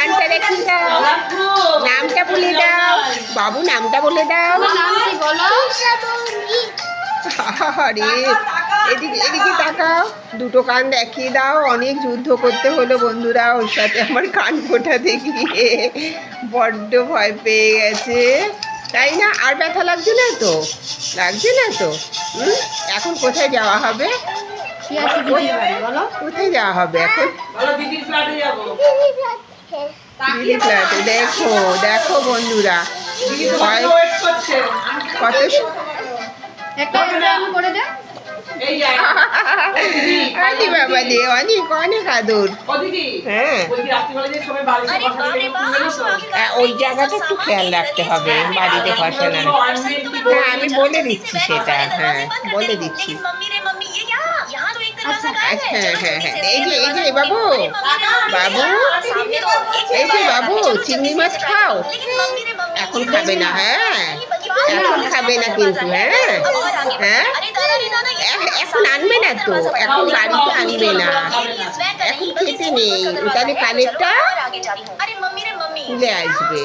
কানটা রেখে দাও, নামটা বলে দাও বাবু, নামটা বলে দাও। আরে এদিকে এদিকে তাকাও, দুটো কান দেখিয়ে দাও। অনেক যুদ্ধ করতে হলো বন্ধুরা ওর সাথে আমার কান ফোটাতে গিয়ে, বড্ড ভয় পেয়ে গেছে তাই না? আর ব্যথা লাগছে না তো? লাগছে না তো? এখন কোথায় যাওয়া হবে? কোথায় যাওয়া হবে এখন? দিদির ফ্ল্যাটে। দেখো দেখো বন্ধুরা, ভয় কত আরে বাবা রে, অনেক অনেক আদর। হ্যাঁ, ওই জায়গাটা একটু খেয়াল রাখতে হবে বাড়িতে বসানোর। হ্যাঁ আমি বলে দিচ্ছি সেটা, হ্যাঁ বলে দিচ্ছি। হ্যাঁ হ্যাঁ হ্যাঁ, এই যে এই যে বাবু, বাবু এই যে বাবু, চিংড়ি মাছ খাও। এখন খাবে না, হ্যাঁ এখন খাবে না কিন্তু, হ্যাঁ হ্যাঁ এখন আনবে না তো, এখন বাড়িতে আনবে না, এখন খেতে নেই। ওখানে কানেরটা খুলে আসবে।